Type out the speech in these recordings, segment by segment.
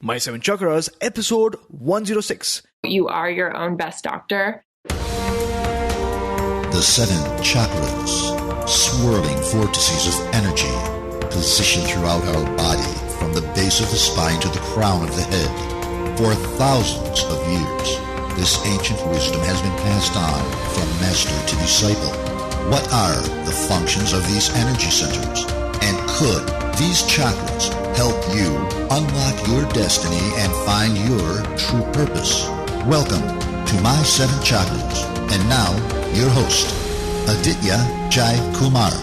My Seven Chakras, episode 106. You are your own best doctor. The seven chakras, swirling vortices of energy, positioned throughout our body from the base of the spine to the crown of the head. For thousands of years, this ancient wisdom has been passed on from master to disciple. What are the functions of these energy centers? And could these chakras help you unlock your destiny and find your true purpose? Welcome to My Seven Chakras. And now, your host, Aditya Jai Kumar.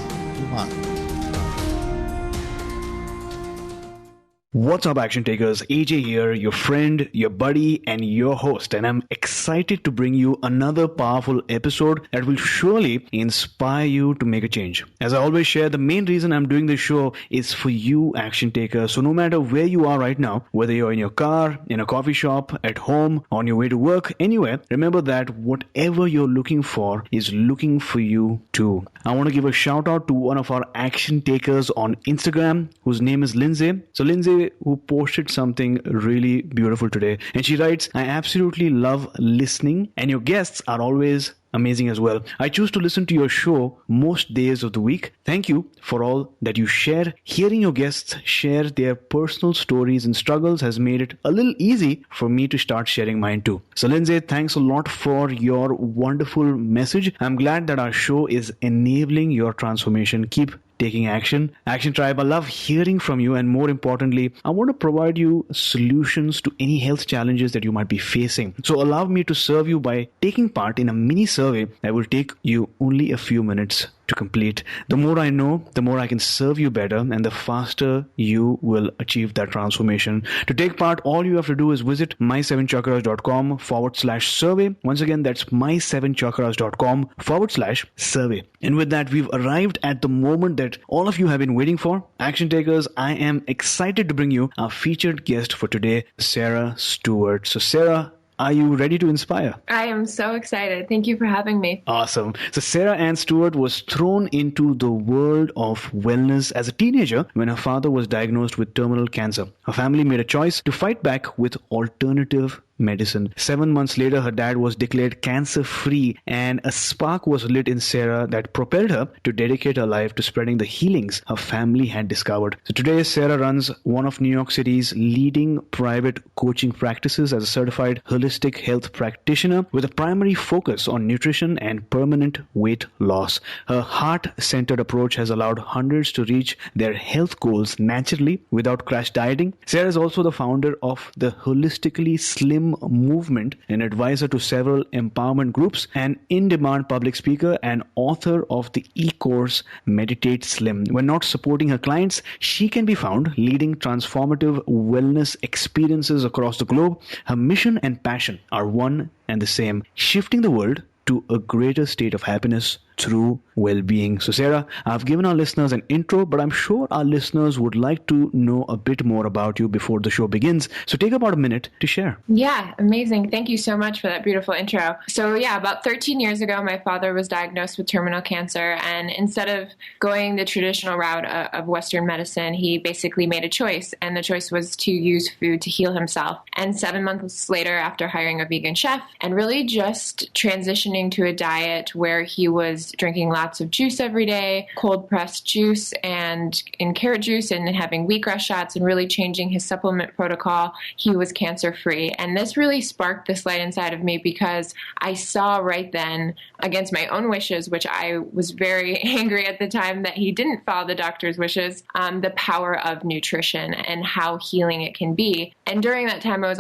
What's up, action takers? AJ here, your friend, your buddy, and your host. And I'm excited to bring you another powerful episode that will surely inspire you to make a change. As I always share, the main reason I'm doing this show is for you, action takers. So no matter where you are right now, whether you're in your car, in a coffee shop, at home, on your way to work, anywhere, remember that whatever you're looking for is looking for you too. I want to give a shout out to one of our action takers on Instagram, whose name is Lindsay. So Lindsay, who posted something really beautiful today. And she writes, I absolutely love listening and your guests are always amazing as well. I choose to listen to your show most days of the week. Thank you for all that you share. Hearing your guests share their personal stories and struggles has made it a little easy for me to start sharing mine too. So Lindsay, thanks a lot for your wonderful message. I'm glad that our show is enabling your transformation. Keep taking action. Action Tribe, I love hearing from you, and more importantly, I want to provide you solutions to any health challenges that you might be facing. So allow me to serve you by taking part in a mini survey that will take you only a few minutes to complete. The more I know, the more I can serve you better, and the faster you will achieve that transformation. To take part, all you have to do is visit my7chakras.com/survey. Once again, that's my7chakras.com/survey. And with that, we've arrived at the moment that all of you have been waiting for. Action takers, I am excited to bring you our featured guest for today, Sarah Stewart. So Sarah, are you ready to inspire? I am so excited. Thank you for having me. Awesome. So Sarah Anne Stewart was thrown into the world of wellness as a teenager when her father was diagnosed with terminal cancer. Her family made a choice to fight back with alternative medicine. 7 months later, her dad was declared cancer-free, and a spark was lit in Sarah that propelled her to dedicate her life to spreading the healings her family had discovered. So today, Sarah runs one of New York City's leading private coaching practices as a certified holistic health practitioner with a primary focus on nutrition and permanent weight loss. Her heart-centered approach has allowed hundreds to reach their health goals naturally without crash dieting. Sarah is also the founder of the Holistically Slim movement, an advisor to several empowerment groups, an in-demand public speaker, and author of the e-course Meditate Slim. When not supporting her clients, she can be found leading transformative wellness experiences across the globe. Her mission and passion are one and the same: shifting the world to a greater state of happiness through well-being. So Sarah, I've given our listeners an intro, but I'm sure our listeners would like to know a bit more about you before the show begins. So take about a minute to share. Yeah, amazing. Thank you so much for that beautiful intro. So yeah, about 13 years ago, my father was diagnosed with terminal cancer. And instead of going the traditional route of Western medicine, he basically made a choice. And the choice was to use food to heal himself. And 7 months later, after hiring a vegan chef and really just transitioning to a diet where he was drinking lots of juice every day, cold pressed juice and carrot juice, and having wheatgrass shots, and really changing his supplement protocol, he was cancer free. And this really sparked this light inside of me because I saw right then, against my own wishes, which I was very angry at the time that he didn't follow the doctor's wishes, the power of nutrition and how healing it can be. And during that time, I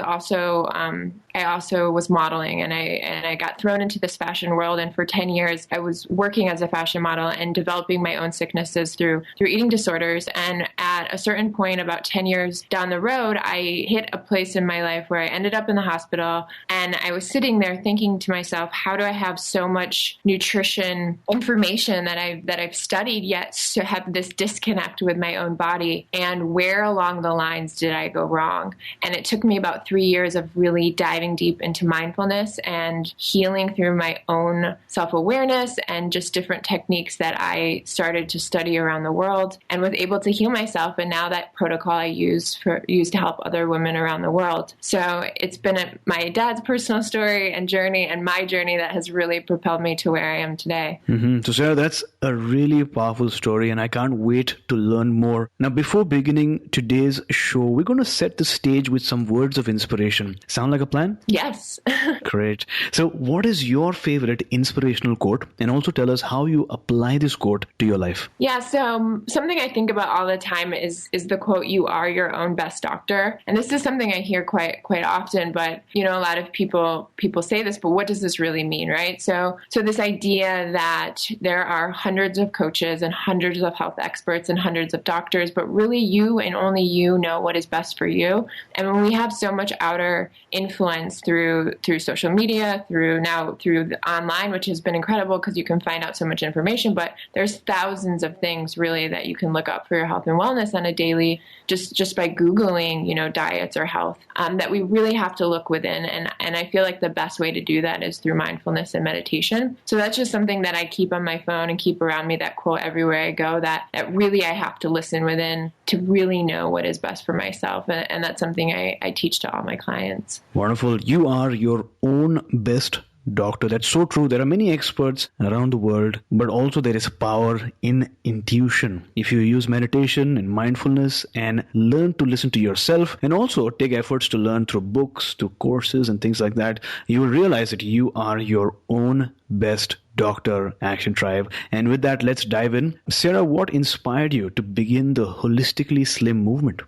also was modeling, and I got thrown into this fashion world. And for 10 years, I was working as a fashion model and developing my own sicknesses through eating disorders. And at a certain point, about 10 years down the road, I hit a place in my life where I ended up in the hospital, and I was sitting there thinking to myself, how do I have so much nutrition information that I've studied, yet to have this disconnect with my own body? And where along the lines did I go wrong? And it took me about 3 years of really diving deep into mindfulness and healing through my own self-awareness and just different techniques that I started to study around the world, and was able to heal myself. And now that protocol I use to help other women around around the world. So it's been my dad's personal story and journey and my journey that has really propelled me to where I am today. So Sarah, that's a really powerful story, and I can't wait to learn more. Now, before beginning today's show, we're going to set the stage with some words of inspiration. Sound like a plan? Yes. Great. So what is your favorite inspirational quote? And also tell us how you apply this quote to your life. Yeah, so something I think about all the time is the quote, "You are your own best doctor." And this is something I hear quite often, but a lot of people say this, but what does this really mean, right? So this idea that there are hundreds of coaches and hundreds of health experts and hundreds of doctors, but really you and only you know what is best for you. And when we have so much outer influence through social media, through the online, which has been incredible because you can find out so much information, but there's thousands of things really that you can look up for your health and wellness on a daily, just by Googling, diets or health, that we really have to look within. And I feel like the best way to do that is through mindfulness and meditation. So that's just something that I keep on my phone and keep around me, that quote everywhere I go, that really I have to listen within to really know what is best for myself. And that's something I teach to all my clients. Wonderful. You are your own best doctor. That's so true. There are many experts around the world, but also there is power in intuition. If you use meditation and mindfulness and learn to listen to yourself, and also take efforts to learn through books, through courses and things like that, you will realize that you are your own best doctor, Action Tribe. And with that, let's dive in. Sarah, what inspired you to begin the Holistically Slim movement?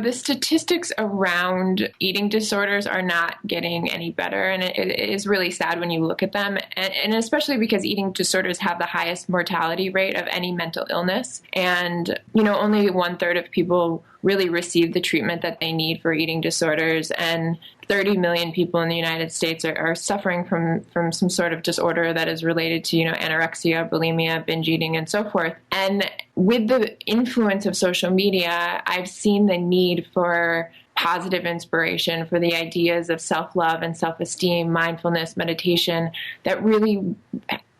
The statistics around eating disorders are not getting any better. And it is really sad when you look at them. And especially because eating disorders have the highest mortality rate of any mental illness. And, only 1/3 of people really receive the treatment that they need for eating disorders. And 30 million people in the United States are suffering from some sort of disorder that is related to, anorexia, bulimia, binge eating, and so forth. And with the influence of social media, I've seen the need for positive inspiration, for the ideas of self-love and self-esteem, mindfulness, meditation,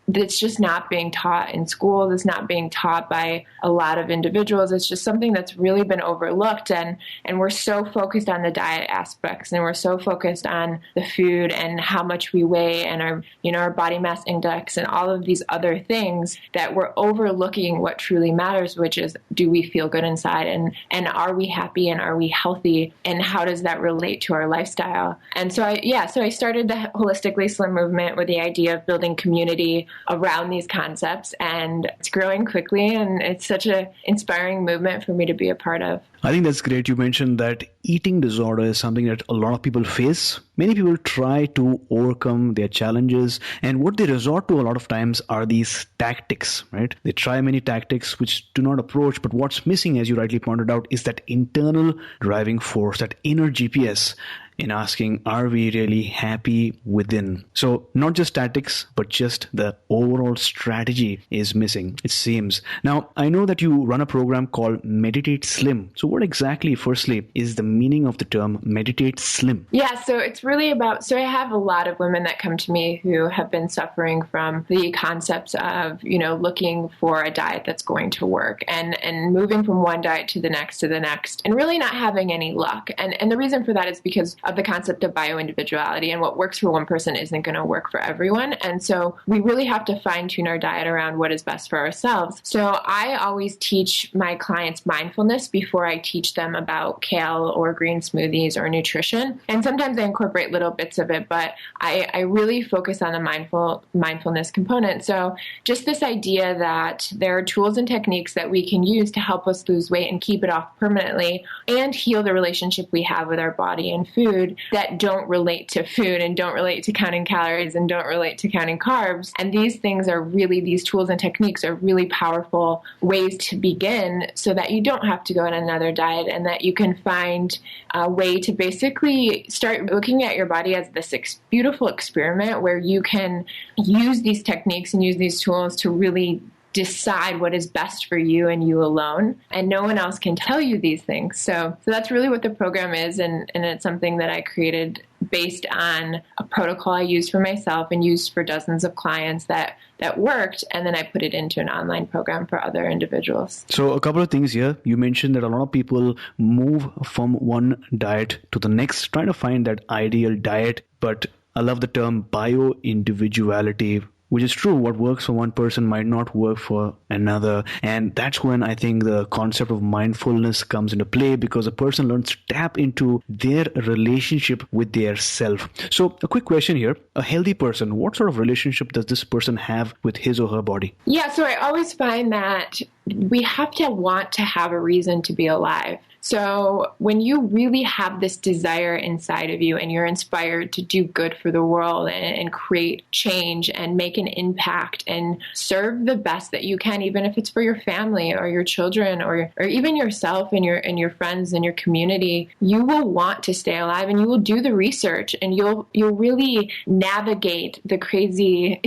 that's just not being taught in school. That's not being taught by a lot of individuals. It's just something that's really been overlooked. And we're so focused on the diet aspects, and we're so focused on the food and how much we weigh and our body mass index and all of these other things, that we're overlooking what truly matters, which is, do we feel good inside, and are we happy, and are we healthy, and how does that relate to our lifestyle? And so I started the Holistically Slim movement with the idea of building community around these concepts, and it's growing quickly, and it's such an inspiring movement for me to be a part of. I think that's great. You mentioned that eating disorder is something that a lot of people face. Many people try to overcome their challenges, and what they resort to a lot of times are these tactics, right? They try many tactics which do not approach, but what's missing, as you rightly pointed out, is that internal driving force, that inner GPS, in asking, are we really happy within? So not just tactics, but just the overall strategy is missing, it seems. Now, I know that you run a program called Meditate Slim. So what exactly, firstly, is the meaning of the term Meditate Slim? Yeah, so it's really about, I have a lot of women that come to me who have been suffering from the concepts of, looking for a diet that's going to work and moving from one diet to the next, and really not having any luck. And the reason for that is because of the concept of bio-individuality, and what works for one person isn't going to work for everyone. And so we really have to fine-tune our diet around what is best for ourselves. So I always teach my clients mindfulness before I teach them about kale or green smoothies or nutrition. And sometimes I incorporate little bits of it, but I really focus on the mindfulness component. So just this idea that there are tools and techniques that we can use to help us lose weight and keep it off permanently, and heal the relationship we have with our body and food that don't relate to food and don't relate to counting calories and don't relate to counting carbs. And these tools and techniques are really powerful ways to begin, so that you don't have to go on another diet, and that you can find a way to basically start looking at your body as this beautiful experiment where you can use these techniques and use these tools to really decide what is best for you and you alone, and no one else can tell you these things. So that's really what the program is, and it's something that I created based on a protocol I used for myself and used for dozens of clients that worked. And then I put it into an online program for other individuals. So a couple of things here. You mentioned that a lot of people move from one diet to the next, trying to find that ideal diet. But I love the term bio-individuality, which is true. What works for one person might not work for another. And that's when I think the concept of mindfulness comes into play, because a person learns to tap into their relationship with their self. So a quick question here. A healthy person, what sort of relationship does this person have with his or her body? Yeah, so I always find that we have to want to have a reason to be alive. So when you really have this desire inside of you and you're inspired to do good for the world and create change and make an impact and serve the best that you can, even if it's for your family or your children or even yourself and your friends and your community, you will want to stay alive and you will do the research and you'll really navigate the crazy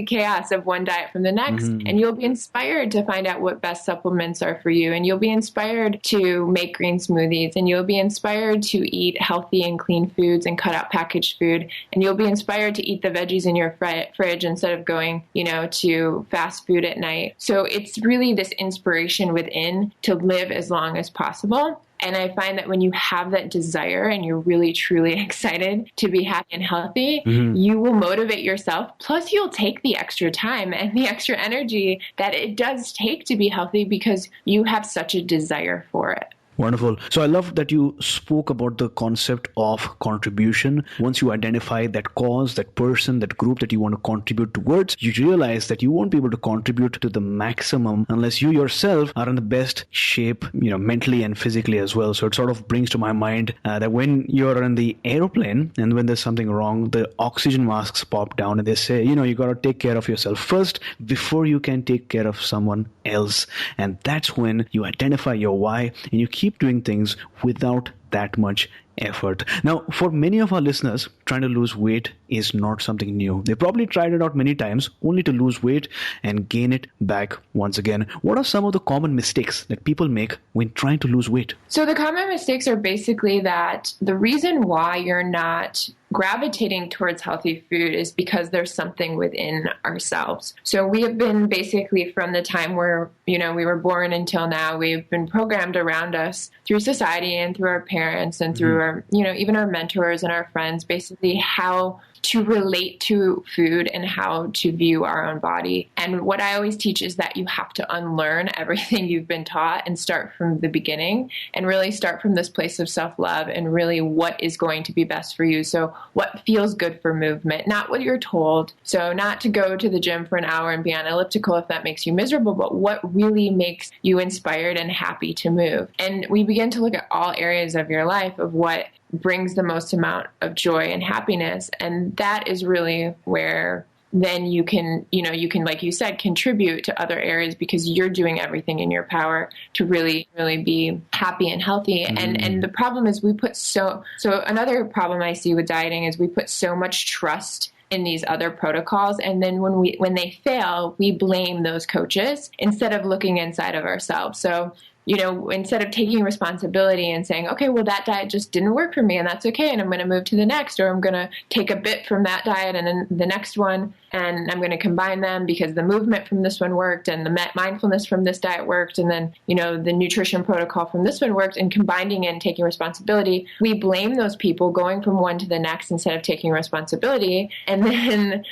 chaos of one diet from the next. And you'll be inspired to find out what best supplements are for you. And you'll be inspired to make green smoothies, and you'll be inspired to eat healthy and clean foods and cut out packaged food, and you'll be inspired to eat the veggies in your fridge instead of going, to fast food at night. So it's really this inspiration within to live as long as possible. And I find that when you have that desire and you're really, truly excited to be happy and healthy, you will motivate yourself. Plus, you'll take the extra time and the extra energy that it does take to be healthy because you have such a desire for it. Wonderful. So I love that you spoke about the concept of contribution. Once you identify that cause, that person, that group that you want to contribute towards, you realize that you won't be able to contribute to the maximum unless you yourself are in the best shape, mentally and physically as well. So it sort of brings to my mind that when you're in the aeroplane and when there's something wrong, the oxygen masks pop down and they say, you got to take care of yourself first before you can take care of someone else. And that's when you identify your why and you keep doing things without that much effort. Now, for many of our listeners, trying to lose weight is not something new. They probably tried it out many times only to lose weight and gain it back once again. What are some of the common mistakes that people make when trying to lose weight? So the common mistakes are basically that the reason why you're not gravitating towards healthy food is because there's something within ourselves. So we have been basically from the time where, we were born until now, we've been programmed around us through society and through our parents and through our, even our mentors and our friends, basically how to relate to food and how to view our own body. And what I always teach is that you have to unlearn everything you've been taught and start from the beginning and really start from this place of self-love and really what is going to be best for you. So what feels good for movement, not what you're told. So not to go to the gym for an hour and be on elliptical if that makes you miserable, but what really makes you inspired and happy to move. And we begin to look at all areas of your life of what brings the most amount of joy and happiness. And that is really where then you can, like you said, contribute to other areas because you're doing everything in your power to really, really be happy and healthy. And the problem is we put so another problem I see with dieting is we put so much trust in these other protocols. And then when they fail, we blame those coaches instead of looking inside of ourselves. So instead of taking responsibility and saying, okay, well, that diet just didn't work for me and that's okay. And I'm going to move to the next, or I'm going to take a bit from that diet and then the next one, and I'm going to combine them because the movement from this one worked and the mindfulness from this diet worked. And then, the nutrition protocol from this one worked, and combining it and taking responsibility. We blame those people going from one to the next instead of taking responsibility. And then,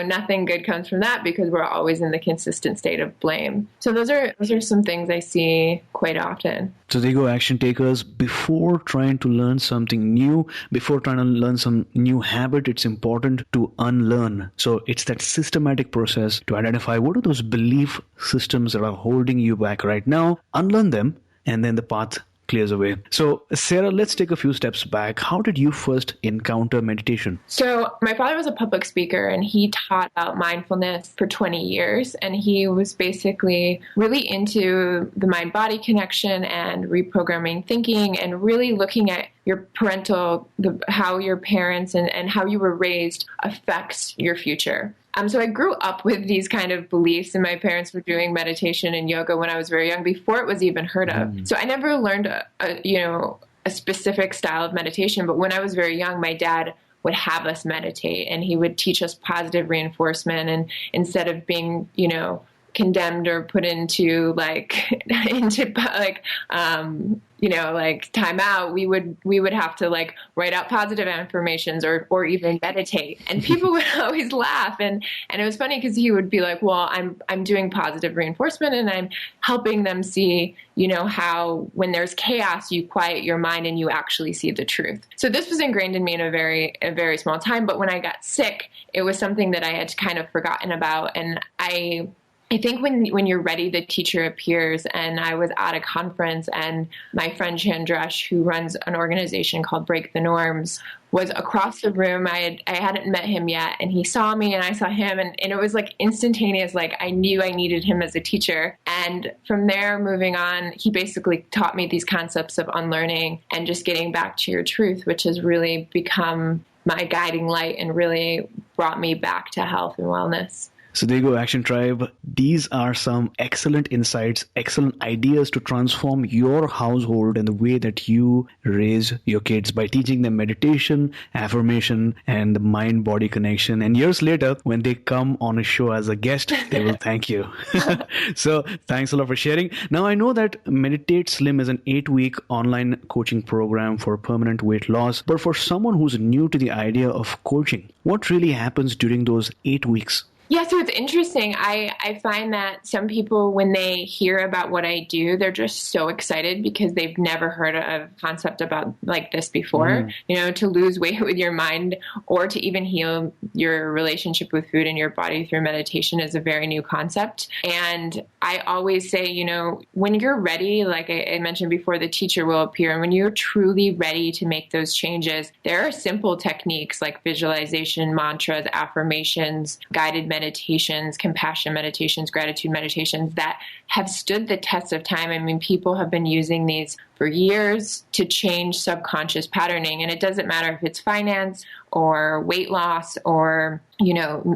nothing good comes from that because we're always in the consistent state of blame. So those are some things I see quite often. So there you go, action takers. Before trying to learn something new, before trying to learn some new habit, it's important to unlearn. So it's that systematic process to identify what are those belief systems that are holding you back right now, unlearn them, and then the path clears away. So Sarah, let's take a few steps back. How did you first encounter meditation? So my father was a public speaker and he taught about mindfulness for 20 years. And he was basically really into the mind-body connection and reprogramming thinking and really looking at your how your parents and how you were raised affects your future. So I grew up with these kind of beliefs, and my parents were doing meditation and yoga when I was very young, before it was even heard of. So I never learned, a a specific style of meditation. But when I was very young, my dad would have us meditate, and he would teach us positive reinforcement. And instead of being, condemned or put into time out, we would have to write out positive affirmations or even meditate. And people would always laugh. And it was funny because he would be like, well, I'm doing positive reinforcement and I'm helping them see, how when there's chaos, you quiet your mind and you actually see the truth. So this was ingrained in me in a very small time. But when I got sick, it was something that I had kind of forgotten about. And I think when you're ready, the teacher appears. And I was at a conference, and my friend Chandresh, who runs an organization called Break the Norms, was across the room. I hadn't met him yet, and he saw me and I saw him, and it was instantaneous. I knew I needed him as a teacher. And from there, moving on, he basically taught me these concepts of unlearning and just getting back to your truth, which has really become my guiding light and really brought me back to health and wellness. So there you go, Action Tribe. These are some excellent insights, excellent ideas to transform your household and the way that you raise your kids by teaching them meditation, affirmation, and the mind-body connection. And years later, when they come on a show as a guest, they will thank you. So thanks a lot for sharing. Now, I know that Meditate Slim is an 8-week online coaching program for permanent weight loss. But for someone who's new to the idea of coaching, what really happens during those 8 weeks? Yeah, so it's interesting. I find that some people, when they hear about what I do, they're just so excited because they've never heard of a concept about like this before. To lose weight with your mind or to even heal your relationship with food and your body through meditation is a very new concept. And I always say, when you're ready, like I mentioned before, the teacher will appear. And when you're truly ready to make those changes, there are simple techniques like visualization, mantras, affirmations, guided meditations, compassion meditations, gratitude meditations that have stood the test of time. I mean, people have been using these for years to change subconscious patterning. And it doesn't matter if it's finance or weight loss or,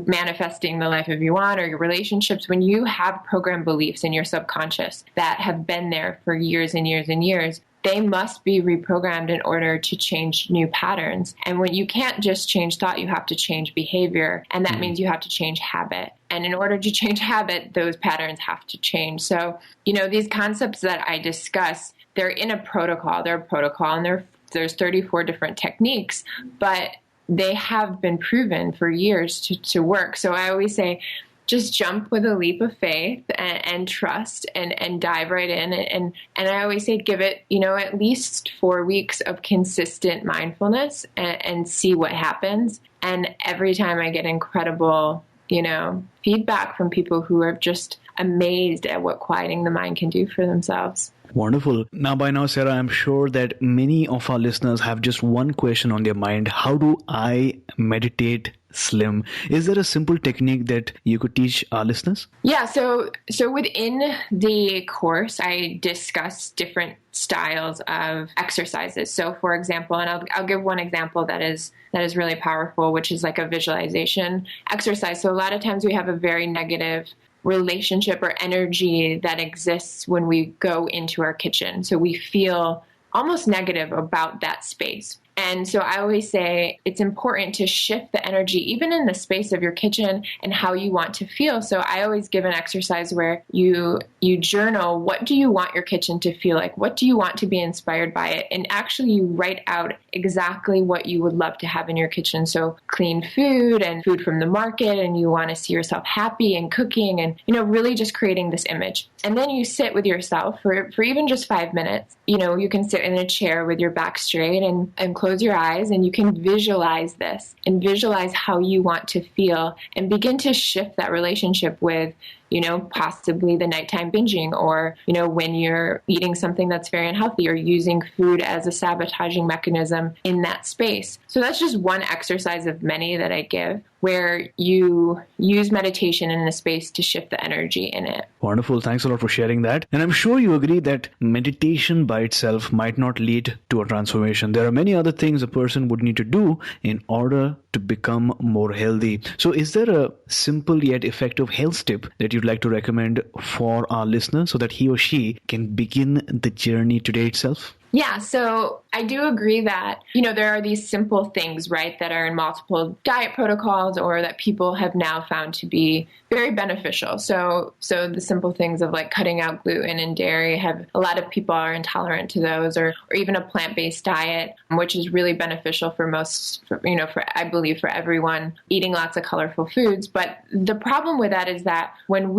manifesting the life of you want or your relationships. When you have program beliefs in your subconscious that have been there for years and years and years, they must be reprogrammed in order to change new patterns. And when you can't just change thought, you have to change behavior. And that means you have to change habit. And in order to change habit, those patterns have to change. So, these concepts that I discuss, they're in a protocol. They're a protocol, and there's 34 different techniques, but they have been proven for years to work. So I always say, just jump with a leap of faith and trust and dive right in. And I always say, give it, at least 4 weeks of consistent mindfulness and see what happens. And every time I get incredible, feedback from people who are just amazed at what quieting the mind can do for themselves. Wonderful. Now, by now, Sarah, I'm sure that many of our listeners have just one question on their mind. How do I meditate slim? Is there a simple technique that you could teach our listeners? Yeah. So within the course, I discuss different styles of exercises. So for example, and I'll give one example that is really powerful, which is like a visualization exercise. So a lot of times we have a very negative relationship or energy that exists when we go into our kitchen. So we feel almost negative about that space. And so I always say it's important to shift the energy, even in the space of your kitchen and how you want to feel. So I always give an exercise where you journal, what do you want your kitchen to feel like? What do you want to be inspired by it? And actually you write out exactly what you would love to have in your kitchen. So clean food and food from the market, and you want to see yourself happy and cooking and, really just creating this image. And then you sit with yourself for even just 5 minutes. You can sit in a chair with your back straight and close your eyes, and you can visualize this and visualize how you want to feel and begin to shift that relationship with, possibly the nighttime binging or, when you're eating something that's very unhealthy or using food as a sabotaging mechanism in that space. So that's just one exercise of many that I give where you use meditation in a space to shift the energy in it. Wonderful. Thanks a lot for sharing that. And I'm sure you agree that meditation by itself might not lead to a transformation. There are many other things a person would need to do in order to become more healthy. So is there a simple yet effective health tip that you'd like to recommend for our listener so that he or she can begin the journey today itself? Yeah, so I do agree that, there are these simple things, right, that are in multiple diet protocols or that people have now found to be very beneficial. So the simple things of like cutting out gluten and dairy a lot of people are intolerant to those, or even a plant-based diet, which is really beneficial for most, I believe for everyone, eating lots of colorful foods. But the problem with that is that when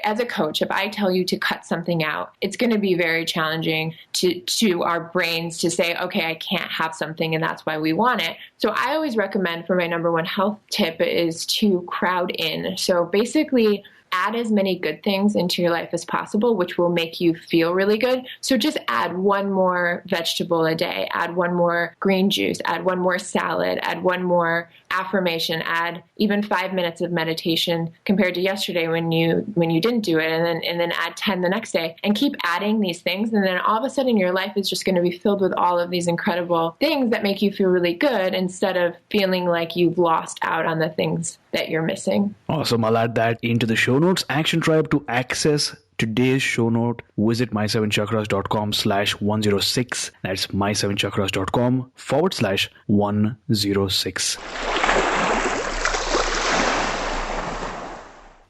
as a coach, if I tell you to cut something out, it's going to be very challenging to our brains to say, okay, I can't have something and that's why we want it. So I always recommend, for my number one health tip, is to crowd in. So basically add as many good things into your life as possible, which will make you feel really good. So just add one more vegetable a day, add one more green juice, add one more salad, add one more affirmation, add even 5 minutes of meditation compared to yesterday when you didn't do it, and then add 10 the next day, and keep adding these things. And then all of a sudden your life is just going to be filled with all of these incredible things that make you feel really good, instead of feeling like you've lost out on the things that you're missing. Awesome. I'll add that into the show notes. Action Tribe, to access today's show note, visit my7chakras.com/106. That's my7chakras.com/106.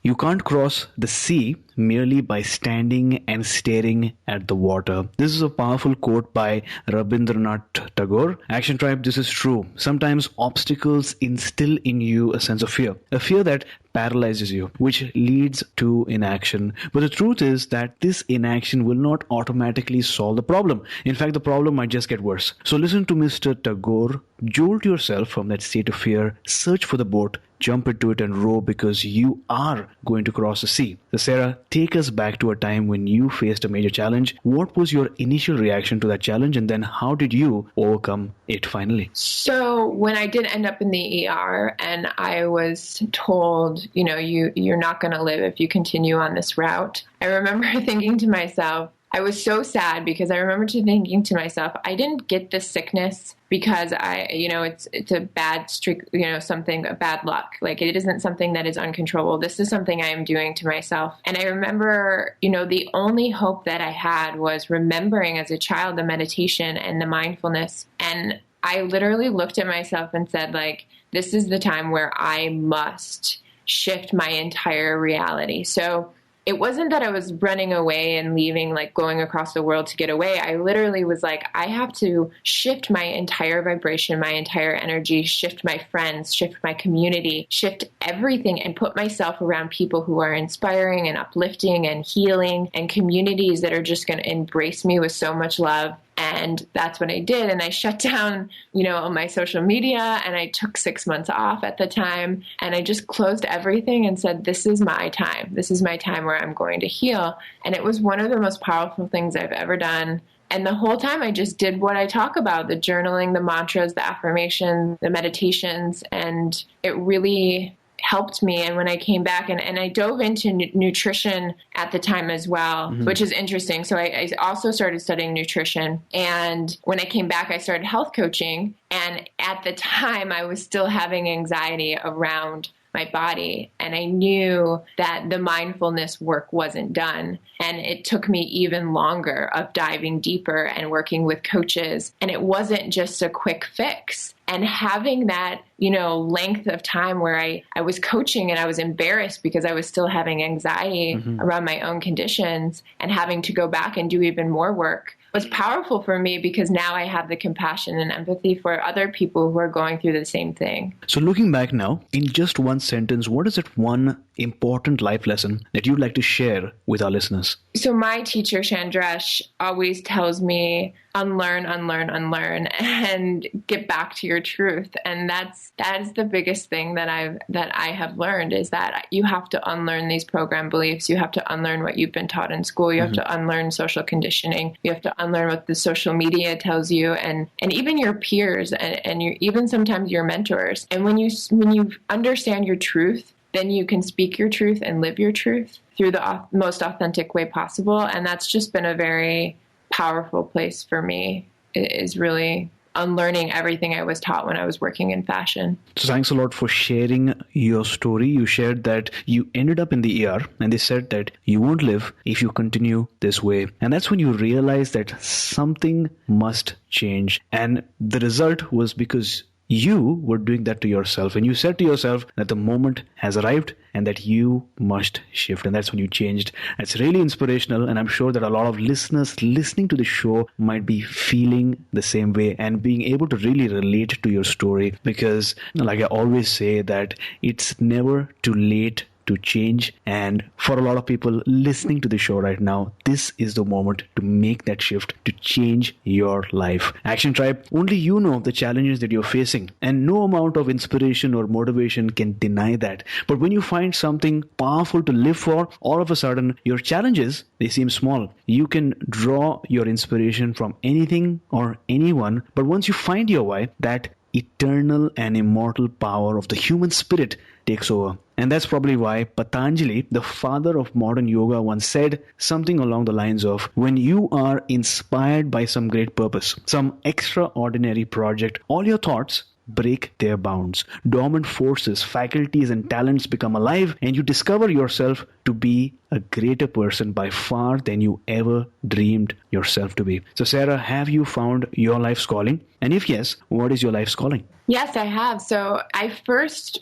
You can't cross the sea merely by standing and staring at the water. This is a powerful quote by Rabindranath Tagore. Action Tribe, this is true. Sometimes obstacles instill in you a sense of fear, a fear that paralyzes you, which leads to inaction. But the truth is that this inaction will not automatically solve the problem. In fact, the problem might just get worse. So listen to Mr. Tagore, jolt yourself from that state of fear, search for the boat, jump into it and row, because you are going to cross the sea. So Sarah, take us back to a time when you faced a major challenge. What was your initial reaction to that challenge, and then how did you overcome it finally? So when I did end up in the ER and I was told, you're not going to live if you continue on this route, I remember thinking to myself, I was so sad, because I remember thinking to myself, I didn't get this sickness because it's a bad streak, something, a bad luck. Like, it isn't something that is uncontrollable. This is something I am doing to myself. And I remember, the only hope that I had was remembering as a child the meditation and the mindfulness. And I literally looked at myself and said, like, this is the time where I must shift my entire reality. So it wasn't that I was running away and leaving, like going across the world to get away. I literally was like, I have to shift my entire vibration, my entire energy, shift my friends, shift my community, shift everything, and put myself around people who are inspiring and uplifting and healing, and communities that are just going to embrace me with so much love. And that's what I did. And I shut down, my social media, and I took 6 months off at the time. And I just closed everything and said, this is my time. This is my time where I'm going to heal. And it was one of the most powerful things I've ever done. And the whole time I just did what I talk about, the journaling, the mantras, the affirmations, the meditations, and it really helped me. And when I came back, and I dove into nutrition at the time as well, which is interesting. So I also started studying nutrition. And when I came back, I started health coaching. And at the time, I was still having anxiety around my body. And I knew that the mindfulness work wasn't done. And it took me even longer of diving deeper and working with coaches. And it wasn't just a quick fix. And having that, length of time where I was coaching and I was embarrassed because I was still having anxiety around my own conditions, and having to go back and do even more work was powerful for me, because now I have the compassion and empathy for other people who are going through the same thing. So looking back now, in just one sentence, what is that one important life lesson that you'd like to share with our listeners? So my teacher, Chandresh, always tells me, unlearn, unlearn, unlearn, and get back to your truth. And that is the biggest thing that I have learned, is that you have to unlearn these program beliefs. You have to unlearn what you've been taught in school. You have to unlearn social conditioning. You have to unlearn what the social media tells you, and even your peers, and even sometimes your mentors. And when you understand your truth, then you can speak your truth and live your truth through the most authentic way possible. And that's just been a very powerful place for me, is really unlearning everything I was taught when I was working in fashion. So thanks a lot for sharing your story. You shared that you ended up in the ER and they said that you won't live if you continue this way. And that's when you realize that something must change. And the result was because you were doing that to yourself, and you said to yourself that the moment has arrived and that you must shift, and that's when you changed. It's really inspirational, and I'm sure that a lot of listeners listening to the show might be feeling the same way and being able to really relate to your story, because like I always say that it's never too late to change. And for a lot of people listening to the show right now, this is the moment to make that shift, to change your life. Action Tribe, only you know the challenges that you're facing, and no amount of inspiration or motivation can deny that. But when you find something powerful to live for, all of a sudden your challenges, they seem small. You can draw your inspiration from anything or anyone, but once you find your why, that eternal and immortal power of the human spirit takes over. And that's probably why Patanjali, the father of modern yoga, once said something along the lines of, when you are inspired by some great purpose, some extraordinary project, all your thoughts break their bounds. Dormant forces, faculties, and talents become alive, and you discover yourself to be a greater person by far than you ever dreamed yourself to be. So Sarah, have you found your life's calling? And if yes, what is your life's calling? Yes, I have. So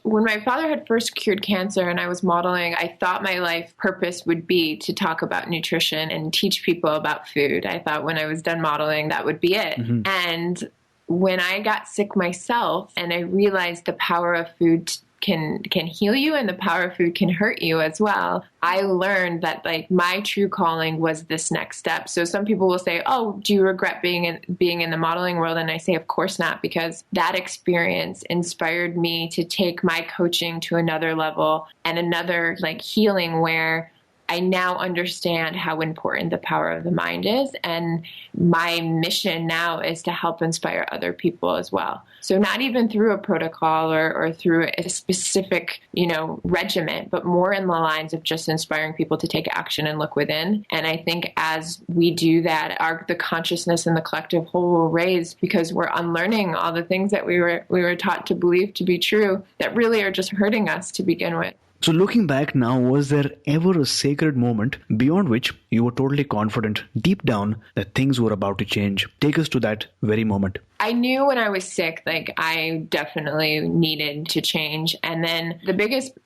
when my father had first cured cancer and I was modeling, I thought my life purpose would be to talk about nutrition and teach people about food. I thought when I was done modeling, that would be it. Mm-hmm. And when I got sick myself and I realized the power of food can heal you and the power of food can hurt you as well, I learned that like my true calling was this next step. So some people will say, oh, do you regret being in the modeling world? And I say, of course not, because that experience inspired me to take my coaching to another level and another like healing where I now understand how important the power of the mind is. And my mission now is to help inspire other people as well. So not even through a protocol or through a specific, regimen, but more in the lines of just inspiring people to take action and look within. And I think as we do that, the consciousness and the collective whole will raise, because we're unlearning all the things that we were taught to believe to be true that really are just hurting us to begin with. So looking back now, was there ever a sacred moment beyond which you were totally confident deep down that things were about to change? Take us to that very moment. I knew when I was sick, like I definitely needed to change. And then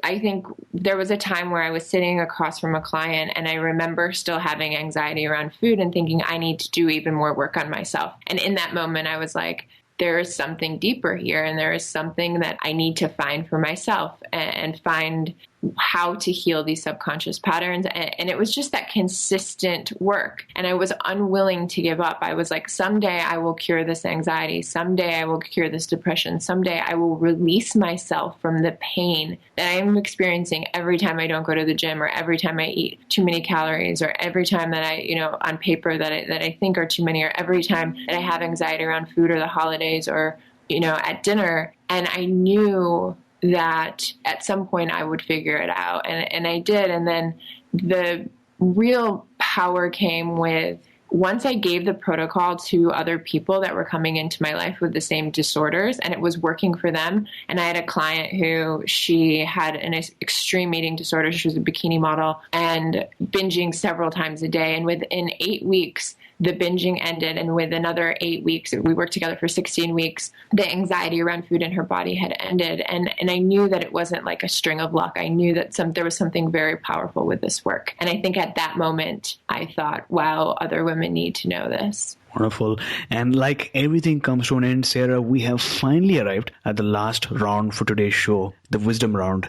I think there was a time where I was sitting across from a client and I remember still having anxiety around food and thinking I need to do even more work on myself. And in that moment, I was like, there is something deeper here, and there is something that I need to find for myself and find how to heal these subconscious patterns. And it was just that consistent work. And I was unwilling to give up. I was like, someday I will cure this anxiety. Someday I will cure this depression. Someday I will release myself from the pain that I am experiencing every time I don't go to the gym, or every time I eat too many calories, or every time that I, on paper that I think are too many, or every time that I have anxiety around food or the holidays or, at dinner. And I knew that at some point I would figure it out. And I did. And then the real power came with, once I gave the protocol to other people that were coming into my life with the same disorders, and it was working for them. And I had a client who, she had an extreme eating disorder. She was a bikini model and binging several times a day. And within 8 weeks, the binging ended. And with another 8 weeks, we worked together for 16 weeks, the anxiety around food in her body had ended. And I knew that it wasn't like a string of luck. I knew that there was something very powerful with this work. And I think at that moment, I thought, wow, other women need to know this. Wonderful. And like everything comes to an end, Sarah, we have finally arrived at the last round for today's show, the wisdom round.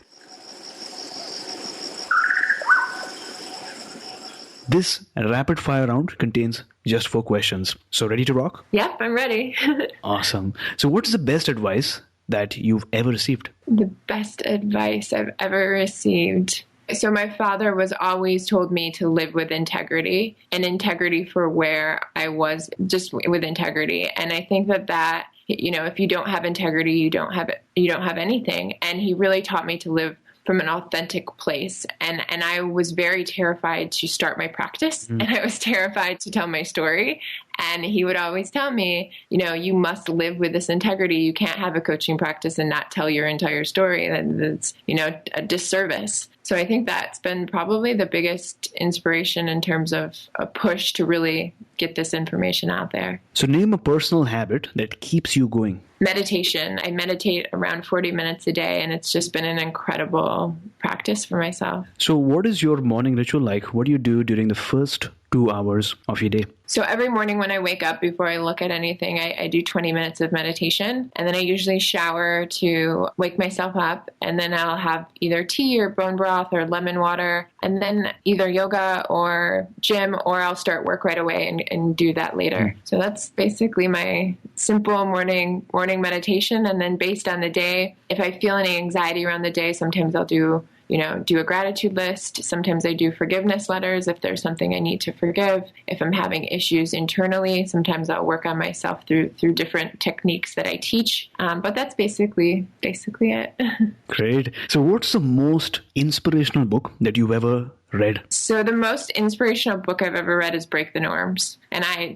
This rapid fire round contains just 4 questions. So ready to rock? Yep, I'm ready. Awesome. So what is the best advice that you've ever received? The best advice I've ever received. So my father was always told me to live with integrity, and integrity for where I was, just with integrity. And I think that, if you don't have integrity, you don't have anything. And he really taught me to live from an authentic place. And I was very terrified to start my practice, and I was terrified to tell my story. And he would always tell me, you must live with this integrity. You can't have a coaching practice and not tell your entire story. That's, a disservice. So I think that's been probably the biggest inspiration in terms of a push to really get this information out there. So name a personal habit that keeps you going. Meditation. I meditate around 40 minutes a day, and it's just been an incredible practice for myself. So what is your morning ritual like? What do you do during the first 2 hours of your day? So every morning when I wake up, before I look at anything, I do 20 minutes of meditation. And then I usually shower to wake myself up. And then I'll have either tea or bone broth or lemon water. And then either yoga or gym, or I'll start work right away and do that later. So that's basically my simple morning meditation. And then based on the day, if I feel any anxiety around the day, sometimes I'll do a gratitude list. Sometimes I do forgiveness letters if there's something I need to forgive. If I'm having issues internally, sometimes I'll work on myself through different techniques that I teach. But that's basically it. Great. So what's the most inspirational book that you've ever read? So the most inspirational book I've ever read is Break the Norms. And I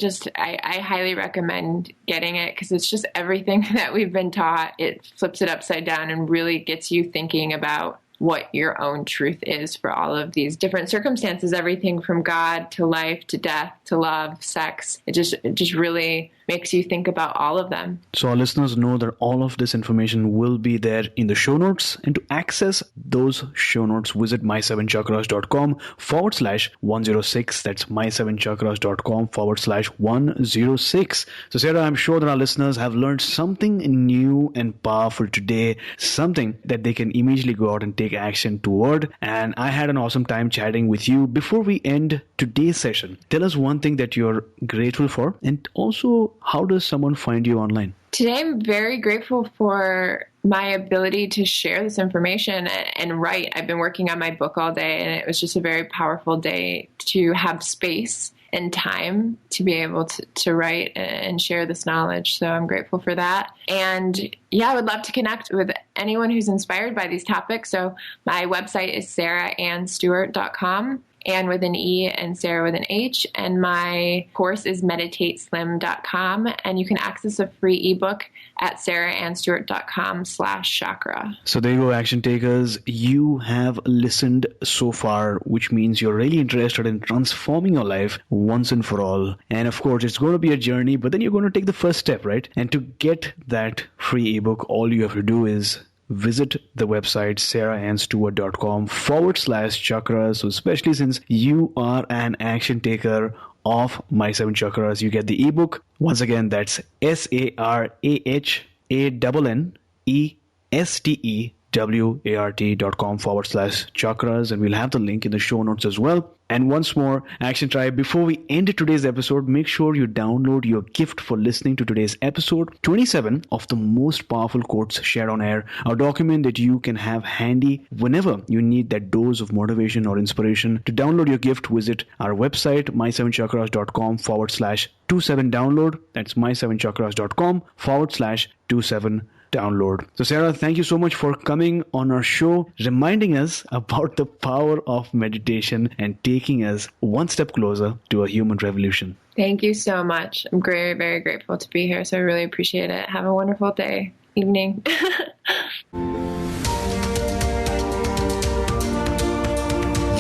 highly recommend getting it because it's just everything that we've been taught. It flips it upside down and really gets you thinking about what your own truth is for all of these different circumstances, everything from God to life to death to love, sex. It just really makes you think about all of them. So our listeners know that all of this information will be there in the show notes. And to access those show notes, visit my7chakras.com/106. That's my7chakras.com/106. So Sarah, I'm sure that our listeners have learned something new and powerful today, something that they can immediately go out and take action toward. And I had an awesome time chatting with you. Before we end today's session, tell us one thing that you're grateful for, and also how does someone find you online? Today, I'm very grateful for my ability to share this information and write. I've been working on my book all day, and it was just a very powerful day to have space and time to be able to write and share this knowledge. So I'm grateful for that. And I would love to connect with anyone who's inspired by these topics. So my website is sarahanstewart.com. Anne with an E and Sarah with an H. And my course is meditateslim.com. And you can access a free ebook at sarahanstewart.com/chakra. So there you go, action takers. You have listened so far, which means you're really interested in transforming your life once and for all. And of course, it's going to be a journey, but then you're going to take the first step, right? And to get that free ebook, all you have to do is visit the website sarahanstewart.com/chakras. So especially since you are an action taker of My 7 Chakras, you get the ebook. Once again, that's SARAHANNESTEWART.com/chakras. And we'll have the link in the show notes as well. And once more, Action Tribe, before we end today's episode, make sure you download your gift for listening to today's episode, 27 of the most powerful quotes shared on air, a document that you can have handy whenever you need that dose of motivation or inspiration. To download your gift, visit our website, my7chakras.com/27download. That's my7chakras.com/27download. So Sarah, thank you so much for coming on our show, reminding us about the power of meditation and taking us one step closer to a human revolution. Thank you so much. I'm very, very grateful to be here. So I really appreciate it. Have a wonderful day, evening.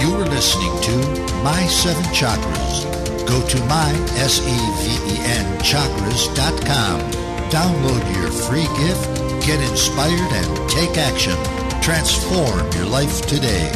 You were listening to My 7 Chakras. Go to mysevenchakras.com. Download your free gift, get inspired, and take action. Transform your life today.